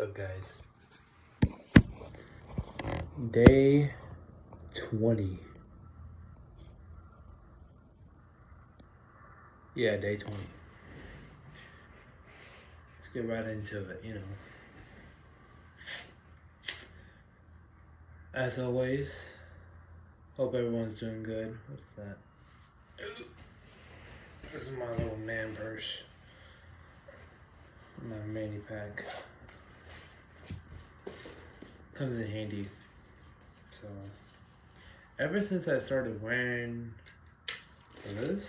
up, guys? Day 20. Yeah, day 20. Let's get right into it, As always, hope everyone's doing good. What's that? This is my little man purse. My mini pack. Comes in handy. So, ever since I started wearing this,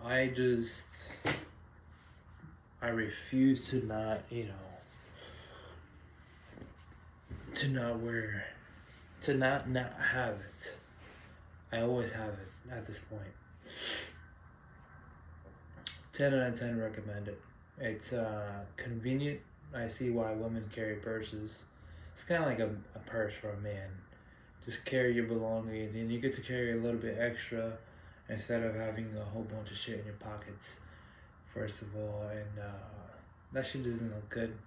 I refuse to not, to not wear, to not have it. I always have it at this point. 10 out of 10 recommend it. It's convenient. I see why women carry purses. It's kind of like a purse for a man. Just carry your belongings, and you get to carry a little bit extra instead of having a whole bunch of shit in your pockets, first of all. And that shit doesn't look good.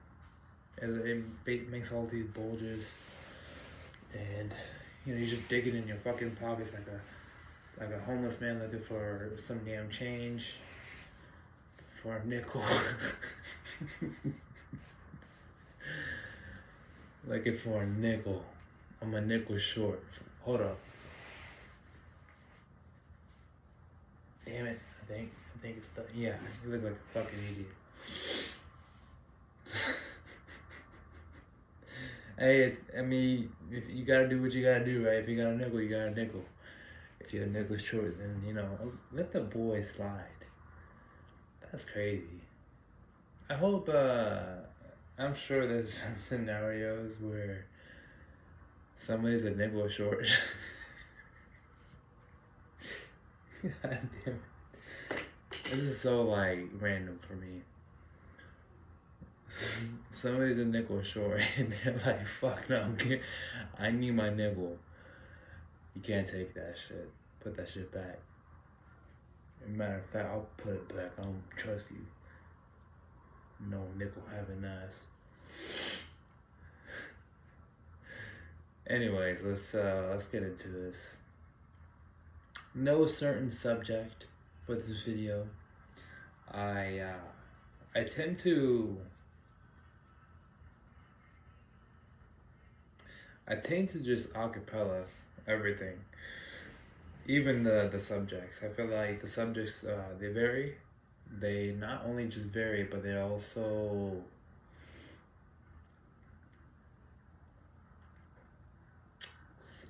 It makes all these bulges, and you just dig it in your fucking pockets like a homeless man looking for some damn change for a nickel. Looking for a nickel. I'm a nickel short. Hold up. Damn it. I think it's the, yeah, you look like a fucking idiot. Hey, if you gotta do what you gotta do, right? If you got a nickel, you got a nickel. If you're a nickel short, then, let the boy slide. That's crazy. I hope, I'm sure there's scenarios where somebody's a nickel short. God damn it. This is so, random for me. Somebody's a nickel short, and they're like, fuck no, I need my nickel. You can't take that shit. Put that shit back. Matter of fact, I'll put it back. I don't trust you. No nickel having ass. Anyways, let's get into this. No certain subject for this video. I tend to just acapella everything, even the subjects. I feel like the subjects they vary. They not only just vary, but they also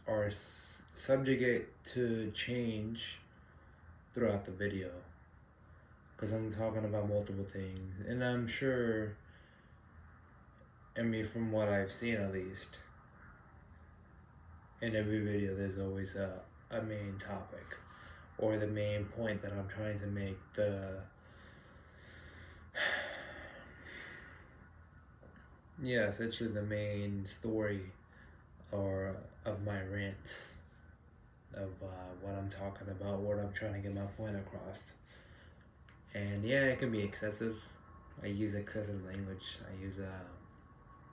are subjugate to change throughout the video, because I'm talking about multiple things, and I'm sure, from what I've seen at least, in every video there's always a main topic, or the main point that I'm trying to make, essentially the main story or of my rants, of what I'm talking about, what I'm trying to get my point across. And yeah, it can be excessive. I use excessive language.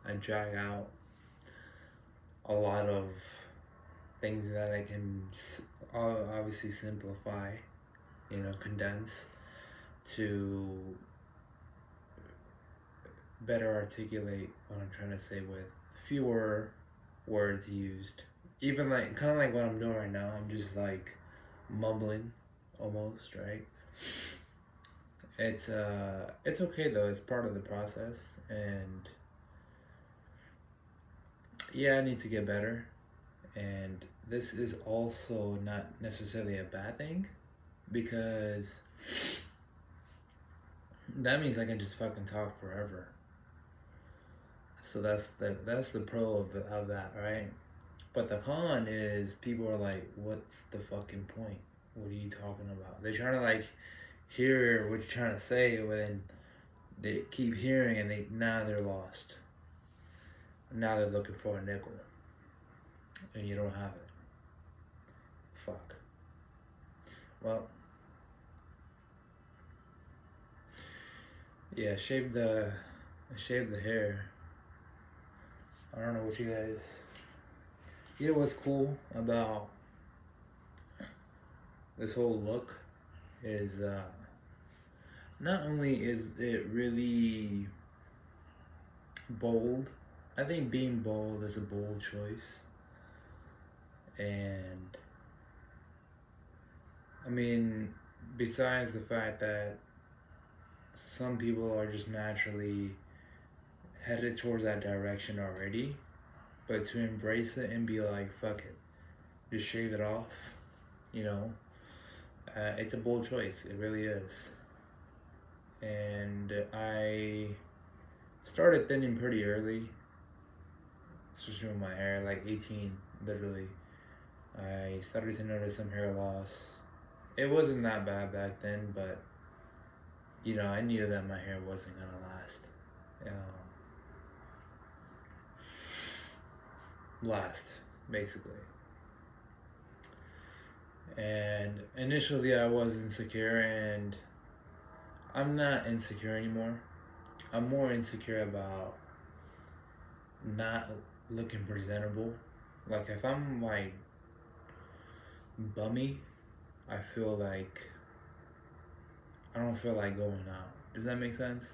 I drag out a lot of things that I can obviously simplify, condense to better articulate what I'm trying to say with fewer words used. Even kind of like what I'm doing right now, I'm just mumbling almost, right? It's okay though, it's part of the process, and yeah, I need to get better. And this is also not necessarily a bad thing, because that means I can just fucking talk forever. So that's the pro of that, right? But the con is people are like, what's the fucking point? What are you talking about? They're trying to hear what you're trying to say, when they keep hearing, and now they're lost. Now they're looking for a nickel, and you don't have it. Fuck. Well, yeah, shave the I shaved the hair. I don't know what you guys. You know what's cool about this whole look is not only is it really bold, I think being bold is a bold choice. And I mean, besides the fact that some people are just naturally headed towards that direction already, but to embrace it and be like, fuck it, just shave it off, you know, it's a bold choice. It really is. And I started thinning pretty early, especially with my hair, like 18, literally. I started to notice some hair loss. It wasn't that bad back then, but you know, I knew that my hair wasn't gonna last. Last, basically. And initially, I was insecure, and I'm not insecure anymore. I'm more insecure about not looking presentable. Like if I'm like bummy, I feel like I don't feel like going out. Does that make sense?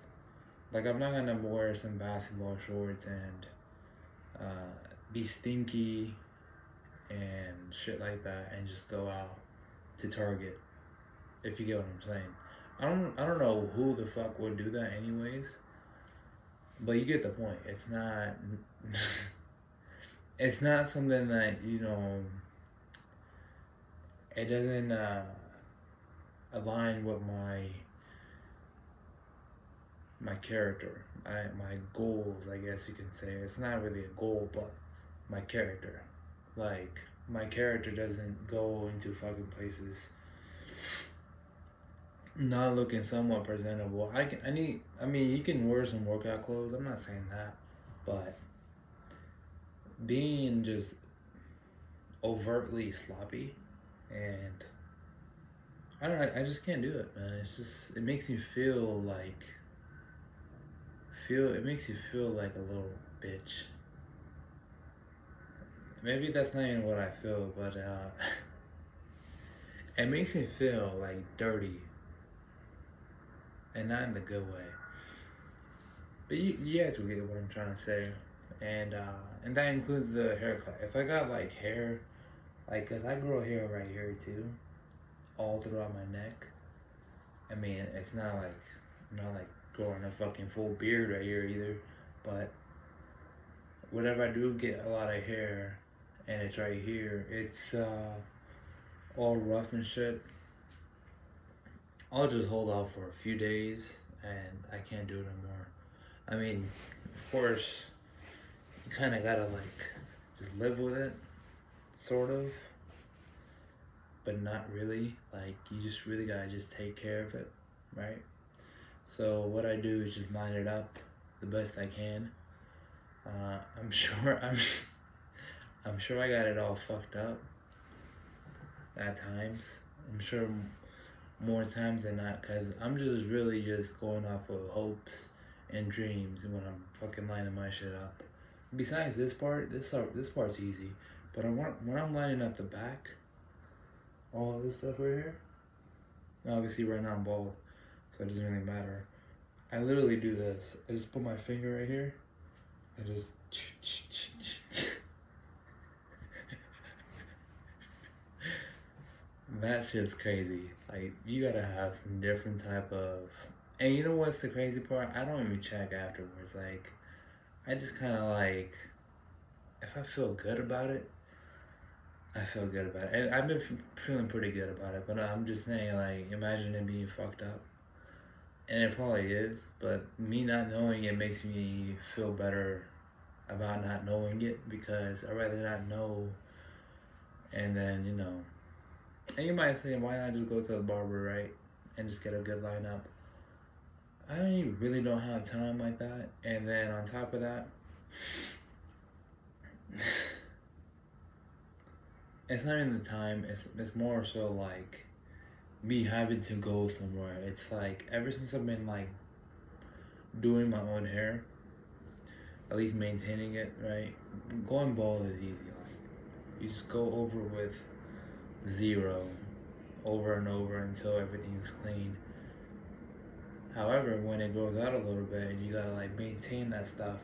Like I'm not gonna wear some basketball shorts and be stinky and shit like that and just go out to Target. If you get what I'm saying. I don't know who the fuck would do that anyways. But you get the point. It's not it's not something that, you know, it doesn't align with my character, my goals, I guess you can say. It's not really a goal, but my character. Like, my character doesn't go into fucking places not looking somewhat presentable. I mean, you can wear some workout clothes. I'm not saying that, but being just overtly sloppy and I don't know, I just can't do it, man. It's just it makes me it makes you feel like a little bitch. Maybe that's not even what I feel, but it makes me feel like dirty, and not in the good way. But you guys will get what I'm trying to say, and that includes the haircut. If I got like hair, like 'cause I grow hair right here too, all throughout my neck. I mean, it's not like I'm not like growing a fucking full beard right here either, but whenever I do get a lot of hair, and it's right here, it's all rough and shit. I'll just hold off for a few days, and I can't do it anymore. I mean, of course, you kind of gotta like just live with it, sort of, but not really. Like you just really gotta just take care of it, right? So what I do is just line it up the best I can. I'm sure I'm sure I got it all fucked up at times. I'm sure more times than not, cause I'm just really just going off of hopes and dreams when I'm fucking lining my shit up. Besides this part's easy, but when I'm lining up the back, all of this stuff right here. Obviously, right now I'm bald, so it doesn't really matter. I literally do this. I just put my finger right here. I just. That's just crazy. Like you gotta have some different type of. And you know what's the crazy part? I don't even check afterwards. Like I just kind of like, if I feel good about it, I feel good about it. And I've been feeling pretty good about it. But I'm just saying, like, imagine it being fucked up. And it probably is. But me not knowing it makes me feel better about not knowing it because I'd rather not know. And then, you know. And you might say, why not just go to the barber, right? And just get a good lineup. I really don't have time like that. And then on top of that, it's not even the time. It's more so like me having to go somewhere. It's like ever since I've been like doing my own hair, at least maintaining it, right? Going bald is easy. Like you just go over with zero over and over until everything's clean. However, when it grows out a little bit and you gotta like maintain that stuff,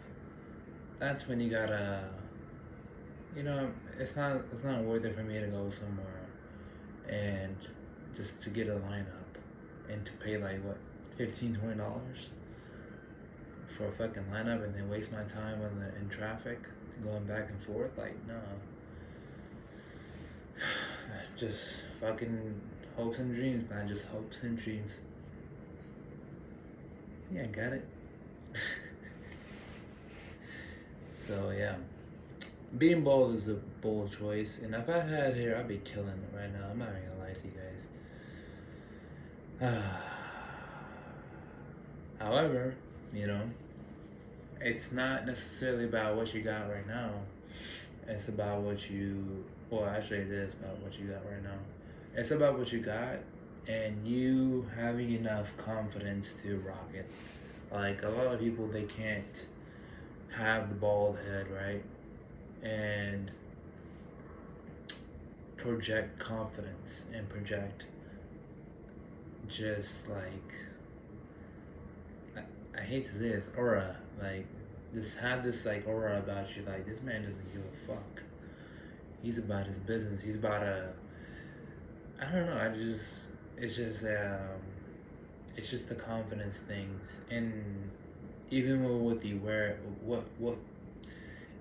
that's when you gotta, you know, it's not worth it for me to go somewhere and just to get a lineup and to pay like what, $15-$20 for a fucking lineup and then waste my time in traffic going back and forth. Like no, just fucking hopes and dreams, man. Just hopes and dreams. Yeah, got it. So yeah, being bald is a bold choice, and if I had hair, I'd be killing it right now. I'm not even gonna lie to you guys. However, you know, it's not necessarily about what you got right now. It's about what you. Well, actually, it is about what you got right now. It's about what you got, and you having enough confidence to rock it. Like a lot of people, they can't have the bald head, right? And project confidence and project just like I hate to say this aura, like just have this like aura about you, like this man doesn't give a fuck. He's about his business. He's about I don't know. It's just it's just the confidence things, and even with what you wear, what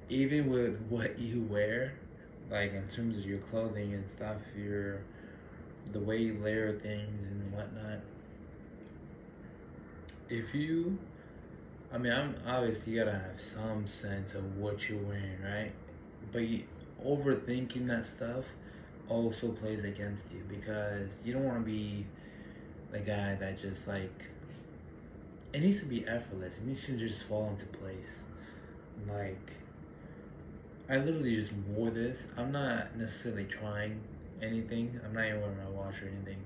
even with what you wear, like in terms of your clothing and stuff, the way you layer things and whatnot. If you, I mean, I'm obviously you gotta have some sense of what you're wearing, right? But overthinking that stuff also plays against you because you don't want to be the guy that just like it needs to be effortless. It needs to just fall into place. Like I literally just wore this. I'm not necessarily trying anything. I'm not even wearing my watch or anything.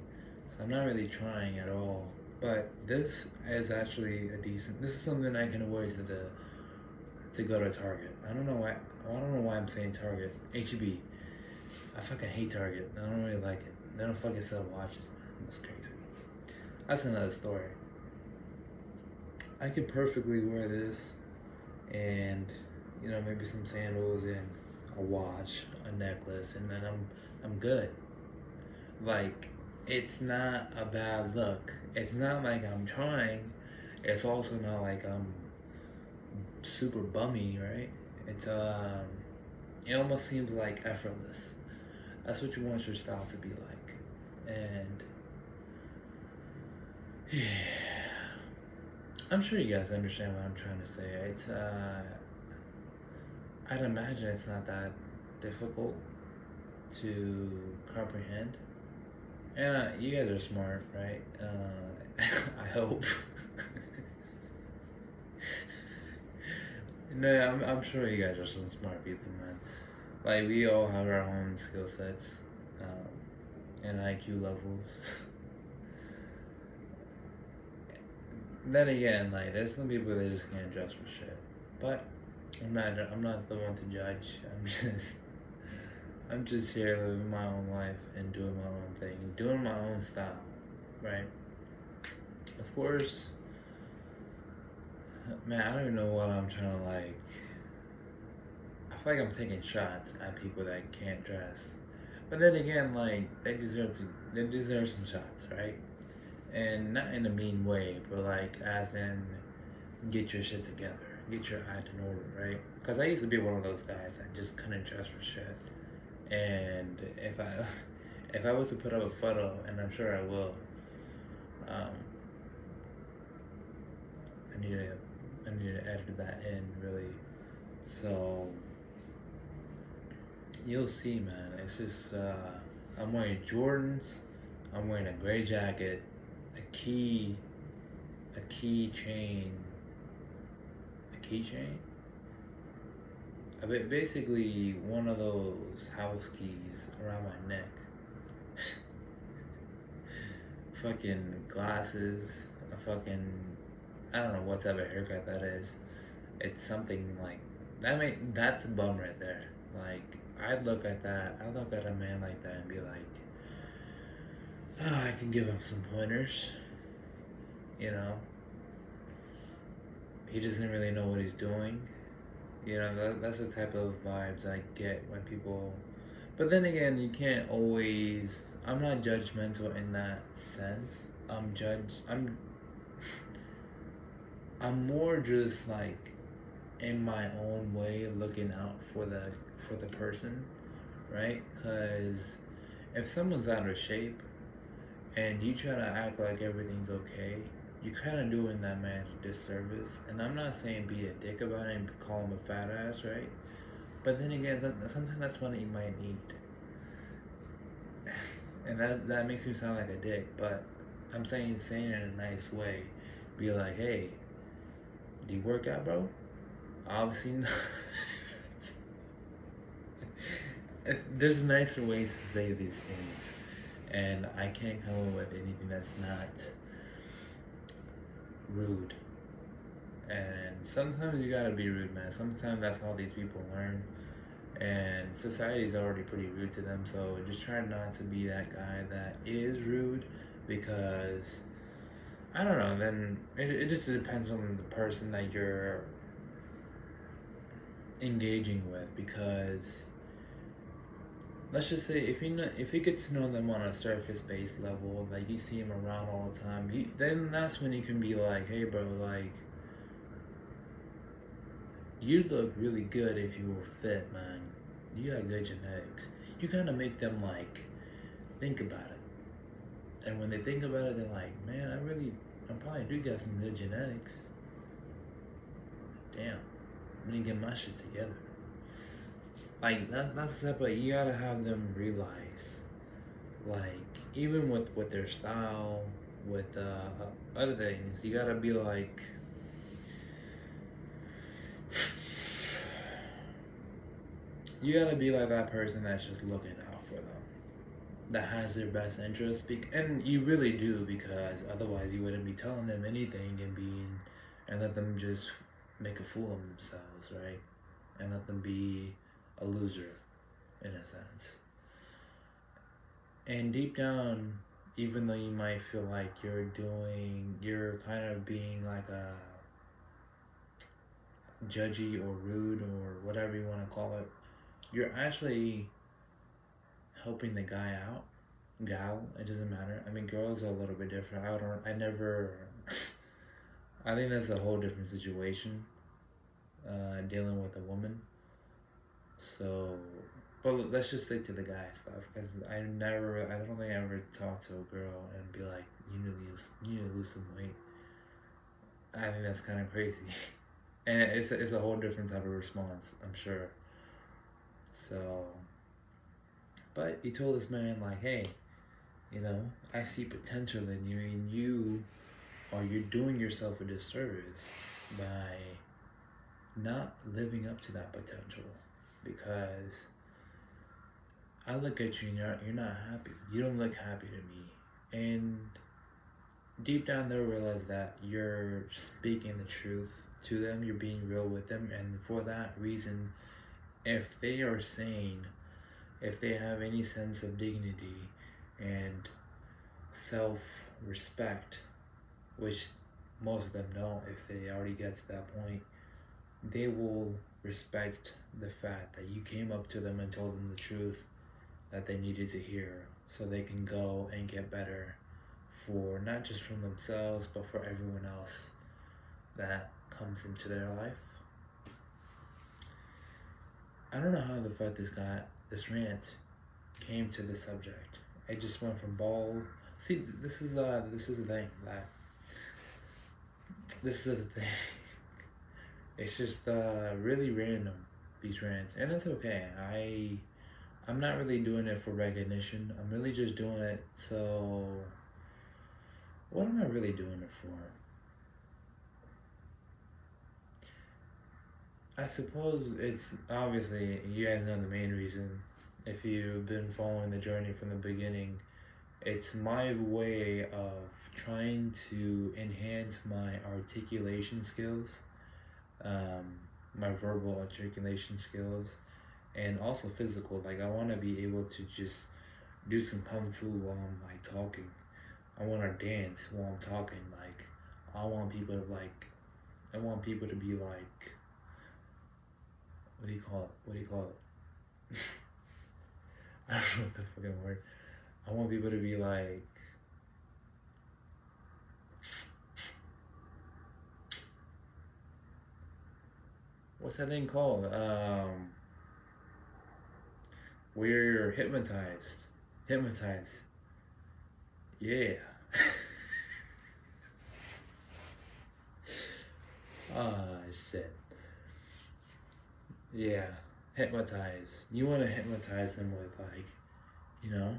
So I'm not really trying at all. But this is actually a decent. This is something I can wear to go to Target. I don't know why. I don't know why I'm saying Target. HEB. I fucking hate Target. I don't really like it. They don't fucking sell watches. That's crazy. That's another story. I could perfectly wear this and maybe some sandals and a watch, a necklace, and then I'm good. Like it's not a bad look. It's not like I'm trying. It's also not like I'm super bummy, right? It's it almost seems like effortless. That's what you want your style to be like. And yeah, I'm sure you guys understand what I'm trying to say. It's I'd imagine it's not that difficult to comprehend. And you guys are smart, right? I hope. No, I'm sure you guys are some smart people, man. Like we all have our own skill sets and IQ levels. Then again, like there's some people that just can't dress for shit. But I'm not the one to judge. I'm just here living my own life and doing my own thing, doing my own style, right? Of course, man, I don't even know what I'm trying to like. I feel like I'm taking shots at people that can't dress, but then again, like they deserve some shots, right? And not in a mean way, but like as in get your shit together, get your act in order, right? Because I used to be one of those guys that just couldn't dress for shit, and if I was to put up a photo, and I'm sure I will, um, I need to edit that in really. So you'll see, man. It's just I'm wearing Jordans. I'm wearing a gray jacket, a keychain, a keychain. Basically one of those house keys around my neck. Fucking glasses, a fucking I don't know what type of haircut that is. It's something like that. That's a bum right there. Like I'd look at that. I'd look at a man like that and be like, oh, I can give him some pointers. You know, he doesn't really know what he's doing. You know, that's the type of vibes I get when people. But then again, you can't always. I'm not judgmental in that sense. I'm judge. I'm more just like in my own way looking out for the person, right? Because if someone's out of shape and you try to act like everything's okay, you're kind of doing that man a disservice. And I'm not saying be a dick about it and call him a fat ass, right? But then again, sometimes that's what you might need. And that makes me sound like a dick, but I'm saying it in a nice way. Be like, hey, do you work out, bro? Obviously not. There's nicer ways to say these things, and I can't come up with anything that's not rude. And sometimes you gotta be rude, man. Sometimes that's how these people learn, and society's already pretty rude to them. So just try not to be that guy that is rude, because I don't know. Then it just depends on the person that you're engaging with, because let's just say if you get to know them on a surface based level, like you see them around all the time, then that's when you can be like, hey bro, like you'd look really good if you were fit, man. You got good genetics. You kind of make them like think about it, and when they think about it, they're like, man, I probably do got some good genetics. Damn, I'm gonna get my shit together. Like that's the type of, you gotta have them realize, like even with their style, with other things, you gotta be like, you gotta be like that person that's just looking out for them, that has their best interest. And you really do, because otherwise you wouldn't be telling them anything and let them just make a fool of themselves, right? And let them be a loser in a sense. And deep down, even though you might feel like you're kind of being like a judgy or rude or whatever you want to call it, you're actually helping the guy out, gal. It doesn't matter. I mean, girls are a little bit different. I never. I think that's a whole different situation, dealing with a woman. So, but let's just stick to the guy stuff, because I don't think I ever talked to a girl and be like, you need to lose some weight. I think that's kind of crazy, and it's a whole different type of response, I'm sure. So, but you told this man like, hey, I see potential in you, and you're doing yourself a disservice by not living up to that potential, because I look at you and you're not happy. You don't look happy to me. And deep down they'll realize that you're speaking the truth to them, you're being real with them, and for that reason, if they are sane, if they have any sense of dignity and self respect, which most of them don't, if they already get to that point, they will respect the fact that you came up to them and told them the truth that they needed to hear, so they can go and get better, for not just from themselves but for everyone else that comes into their life. I don't know how the fuck this rant came to the subject. I just went from bald. See, this is the thing that this is the thing. It's just really random, these rants, and it's okay. I'm not really doing it for recognition. I'm really just doing it, so what am I really doing it for? I suppose it's obviously, you guys know the main reason. If you've been following the journey from the beginning, It's my way of trying to enhance my articulation skills, um, my verbal articulation skills, and also physical. Like I want to be able to just do some kung fu while I'm like talking. I want to dance while I'm talking. Like I want people to like. I want people to be like. What do you call it? What do you call it? I don't know what the fucking word. I want people to be like. What's that thing called? Where you're hypnotized. Hypnotized. Yeah. Ah, shit. Yeah. Hypnotize. You want to hypnotize them with, like, you know,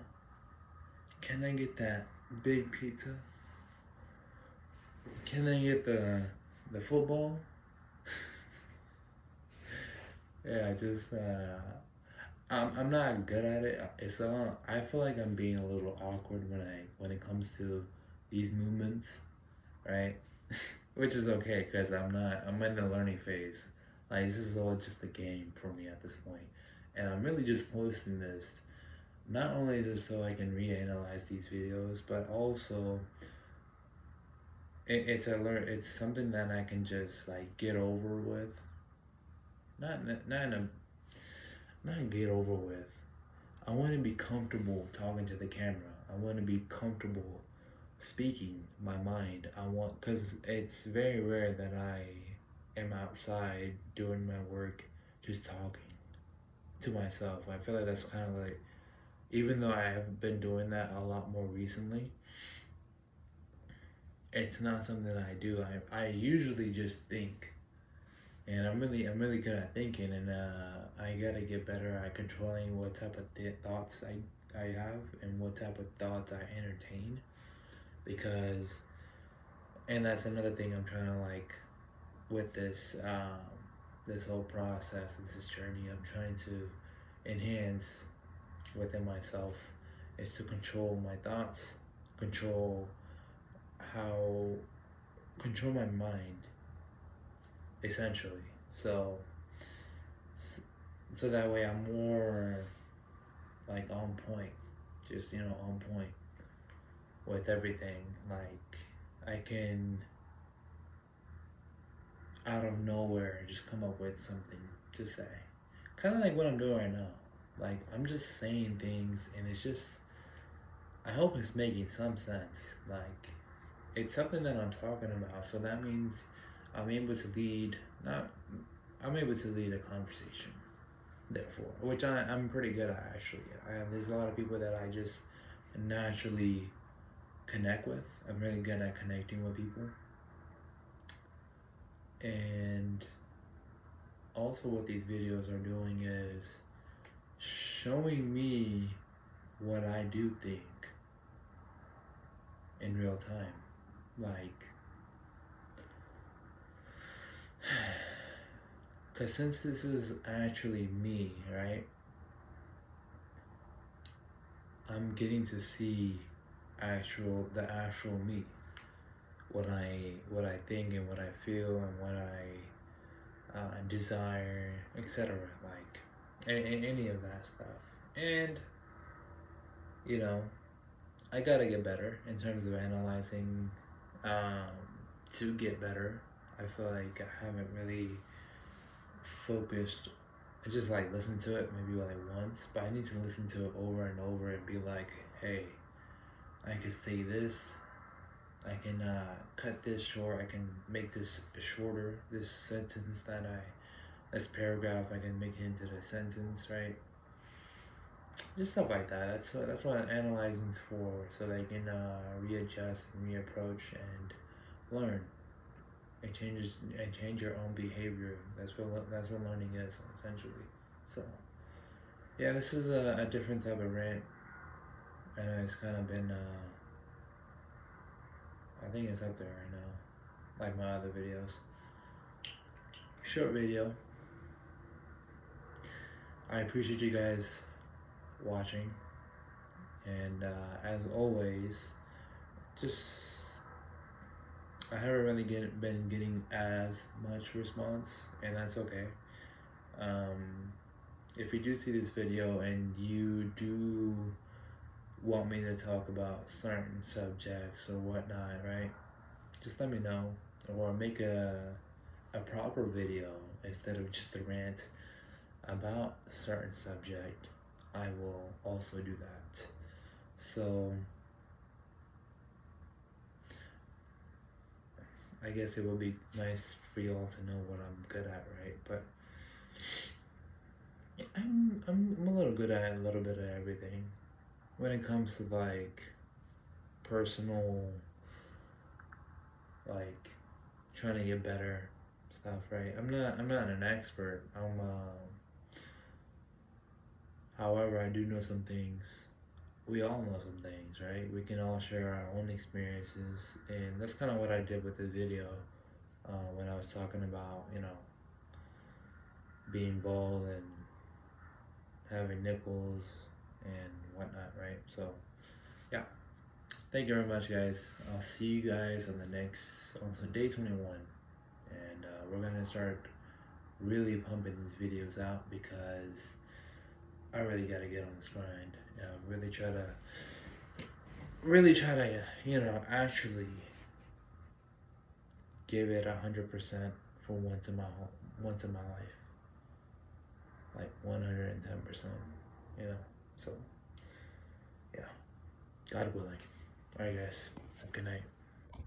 can I get that big pizza? Can I get the football? Yeah, just, I'm not good at it. It's I feel like I'm being a little awkward when it comes to these movements, right? Which is okay because I'm in the learning phase. Like this is all just a game for me at this point, and I'm really just posting this not only just so I can reanalyze these videos, but also it's something that I can just like get over with. Not in a not get over with. I want to be comfortable talking to the camera. I want to be comfortable speaking my mind. I want because it's very rare that I am outside doing my work, just talking to myself. I feel like that's kind of like, even though I have been doing that a lot more recently, it's not something I do. I usually just think, and I'm really good at thinking, and I gotta get better at controlling what type of thoughts I have and what type of thoughts I entertain because, and that's another thing I'm trying to like with this whole process, this journey I'm trying to enhance within myself is to control my thoughts, control how control my mind essentially. So that way I'm more like on point, just on point with everything. Like I can out of nowhere just come up with something to say. Kind of like what I'm doing right now. Like I'm just saying things and it's just I hope it's making some sense. Like it's something that I'm talking about. So that means I'm able to lead not I'm able to lead a conversation. Therefore, which I'm pretty good at actually. There's a lot of people that I just naturally connect with. I'm really good at connecting with people. And also what these videos are doing is showing me what I do think in real time. Like, because since this is actually me, right? I'm getting to see the actual me, what I think and what I feel and what I desire, etc. Like, any of that stuff. And you know, I gotta get better in terms of analyzing um, to get better. I feel like I haven't really focused. I just like listened to it maybe like once, but I need to listen to it over and over and be like, hey, I can say this. I can cut this short. I can make this shorter. This sentence this paragraph, I can make it into the sentence, right? Just stuff like that. That's what analyzing's for, so they can readjust and reapproach and learn and change your own behavior. That's what learning is essentially. So yeah, this is a different type of rant. I know it's kind of been. I think it's up there right now, like my other videos. Short video. I appreciate you guys watching, And as always, just I haven't really been getting as much response, and that's okay. Um, if you do see this video and you do want me to talk about certain subjects or whatnot, right? Just let me know, or make a proper video instead of just a rant about a certain subject. I will also do that. So I guess it would be nice for y'all to know what I'm good at, right? But I'm a little good at a little bit of everything. When it comes to like personal, like trying to get better stuff, right? I'm not an expert. However, I do know some things. We all know some things, right? We can all share our own experiences, and that's kind of what I did with the video when I was talking about, being bald and having nipples and whatnot, right? So, yeah. Thank you very much, guys. I'll see you guys on day 21. And we're going to start really pumping these videos out because I really got to get on this grind. Really try to, actually give it 100% for once in my life, like 110%, you know. So, yeah, God willing. All right, guys. Have a good night.